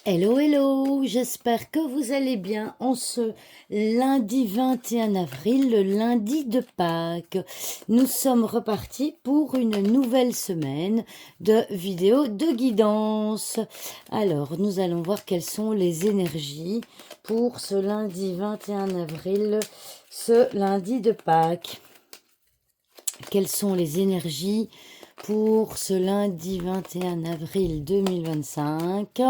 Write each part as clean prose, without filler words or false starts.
Hello, hello, j'espère que vous allez bien en ce lundi 21 avril, le lundi de Pâques. Nous sommes repartis pour une nouvelle semaine de vidéos de guidance. Alors, nous allons voir quelles sont les énergies pour ce lundi 21 avril, ce lundi de Pâques. Quelles sont les énergies pour ce lundi 21 avril 2025 ?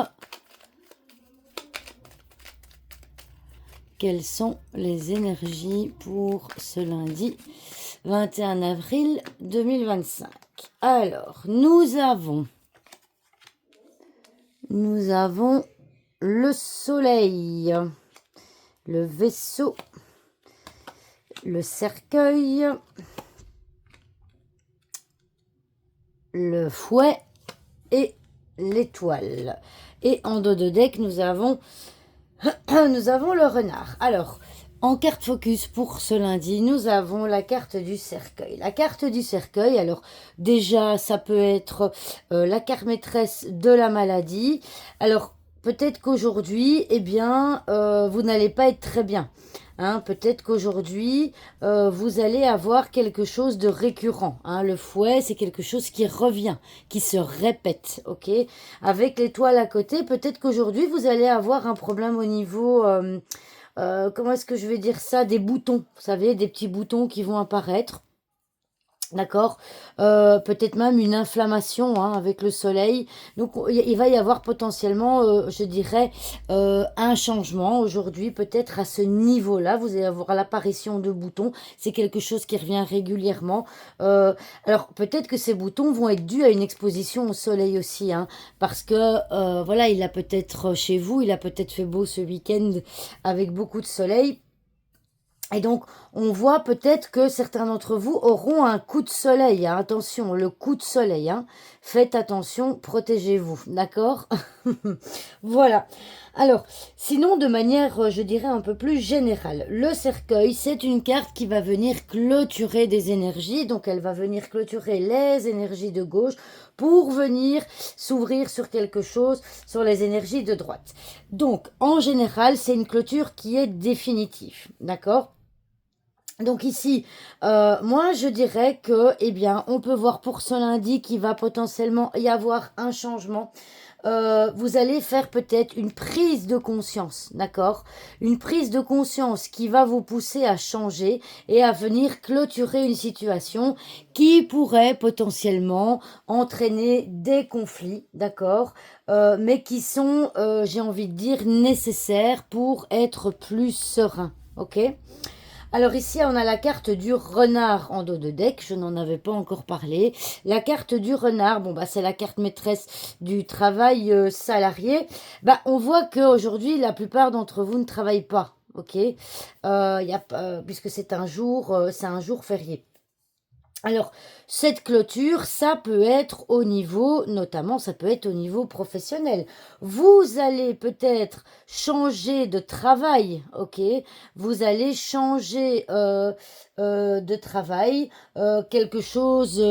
Quelles sont les énergies pour ce lundi 21 avril 2025? Alors, nous avons le soleil, le vaisseau, le cercueil, le fouet et l'étoile. Et en dos de deck, nous avons le renard. Alors, en carte focus pour ce lundi, nous avons la carte du cercueil. La carte du cercueil, alors déjà, ça peut être la carte maîtresse de la maladie. Alors, peut-être qu'aujourd'hui, eh bien, vous n'allez pas être très bien. Hein, peut-être qu'aujourd'hui, vous allez avoir quelque chose de récurrent. Hein. Le fouet, c'est quelque chose qui revient, qui se répète. Ok. Avec l'étoile à côté, peut-être qu'aujourd'hui, vous allez avoir un problème au niveau... comment est-ce que je vais dire ça? Des boutons. Vous savez, des petits boutons qui vont apparaître. D'accord, peut-être même une inflammation hein, avec le soleil. Donc il va y avoir potentiellement, je dirais, un changement aujourd'hui, peut-être à ce niveau-là. Vous allez avoir l'apparition de boutons. C'est quelque chose qui revient régulièrement. Alors peut-être que ces boutons vont être dus à une exposition au soleil aussi, hein, parce que voilà, il a peut-être chez vous, il a peut-être fait beau ce week-end avec beaucoup de soleil. Et donc, on voit peut-être que certains d'entre vous auront un coup de soleil. Hein. Attention, le coup de soleil. Hein. Faites attention, protégez-vous. D'accord. Voilà. Alors, sinon, de manière, je dirais, un peu plus générale, le cercueil, c'est une carte qui va venir clôturer des énergies. Donc, elle va venir clôturer les énergies de gauche pour venir s'ouvrir sur quelque chose, sur les énergies de droite. Donc, en général, c'est une clôture qui est définitive. D'accord ? Donc ici, moi je dirais que, eh bien, on peut voir pour ce lundi qu'il va potentiellement y avoir un changement. Vous allez faire peut-être une prise de conscience, d'accord? Une prise de conscience qui va vous pousser à changer et à venir clôturer une situation qui pourrait potentiellement entraîner des conflits, d'accord? Mais qui sont, j'ai envie de dire, nécessaires pour être plus serein, ok? Alors ici, on a la carte du renard en dos de deck. Je n'en avais pas encore parlé. La carte du renard, bon bah c'est la carte maîtresse du travail salarié. Bah on voit qu'aujourd'hui, la plupart d'entre vous ne travaillent pas. Ok, puisque c'est un jour férié. Alors, cette clôture, ça peut être au niveau, notamment, ça peut être au niveau professionnel. Vous allez peut-être changer de travail, ok? Vous allez changer de travail, quelque chose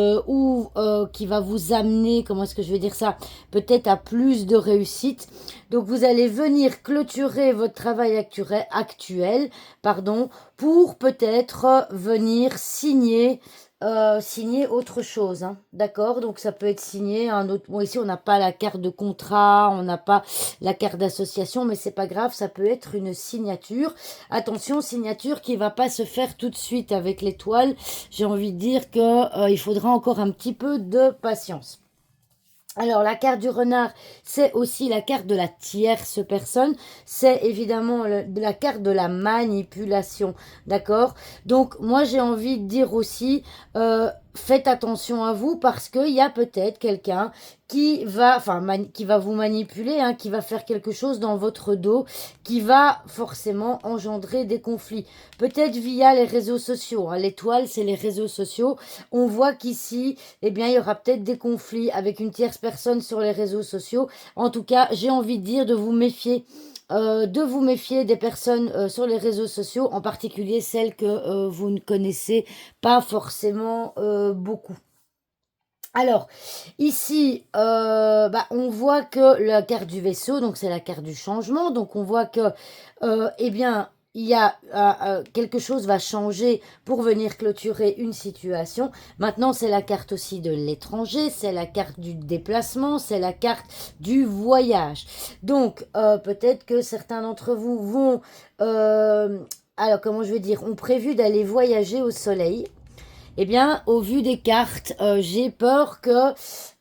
qui va vous amener, comment est-ce que je vais dire ça? Peut-être à plus de réussite. Donc, vous allez venir clôturer votre travail actuel, pardon, pour peut-être venir signer autre chose, hein. D'accord? Donc ça peut être signé un autre. Bon, ici on n'a pas la carte de contrat, on n'a pas la carte d'association, mais c'est pas grave, ça peut être une signature. Attention, signature qui va pas se faire tout de suite avec l'étoile. J'ai envie de dire que il faudra encore un petit peu de patience. Alors, la carte du renard, c'est aussi la carte de la tierce personne. C'est évidemment la carte de la manipulation. D'accord? Donc, moi, j'ai envie de dire aussi, faites attention à vous parce qu'il y a peut-être quelqu'un qui va vous manipuler, hein, qui va faire quelque chose dans votre dos, qui va forcément engendrer des conflits. Peut-être via les réseaux sociaux. Hein. L'étoile, c'est les réseaux sociaux. On voit qu'ici, eh bien, il y aura peut-être des conflits avec une tierce personne sur les réseaux sociaux. En tout cas, j'ai envie de dire de vous méfier. Des personnes sur les réseaux sociaux, en particulier celles que vous ne connaissez pas forcément beaucoup. Alors, ici, on voit que la carte du vaisseau, donc c'est la carte du changement. Donc, on voit que, eh bien, il y a quelque chose va changer pour venir clôturer une situation. Maintenant, c'est la carte aussi de l'étranger, c'est la carte du déplacement, c'est la carte du voyage. Donc, peut-être que certains d'entre vous vont, alors comment je vais dire, ont prévu d'aller voyager au soleil. Eh bien, au vu des cartes, j'ai peur que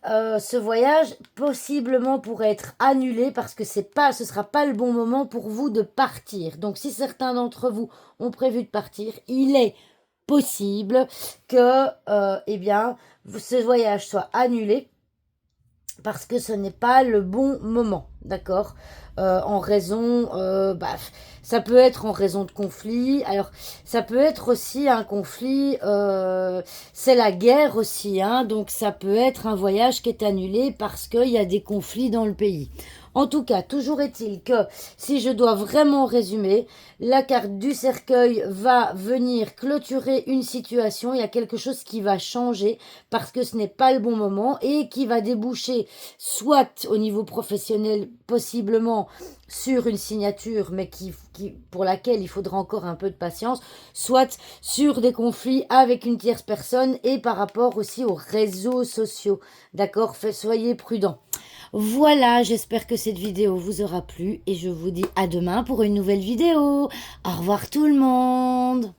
ce voyage possiblement pourrait être annulé parce que ce sera pas le bon moment pour vous de partir. Donc, si certains d'entre vous ont prévu de partir, il est possible que, eh bien, ce voyage soit annulé parce que ce n'est pas le bon moment, d'accord? En raison, ça peut être en raison de conflit. Alors, ça peut être aussi un conflit, c'est la guerre aussi, hein, donc ça peut être un voyage qui est annulé parce qu'il y a des conflits dans le pays. En tout cas, toujours est-il que, si je dois vraiment résumer, la carte du cercueil va venir clôturer une situation, il y a quelque chose qui va changer parce que ce n'est pas le bon moment et qui va déboucher soit au niveau professionnel, possiblement sur une signature, mais pour laquelle il faudra encore un peu de patience, soit sur des conflits avec une tierce personne et par rapport aussi aux réseaux sociaux. D'accord? Soyez prudents. Voilà, j'espère que cette vidéo vous aura plu et je vous dis à demain pour une nouvelle vidéo. Au revoir tout le monde!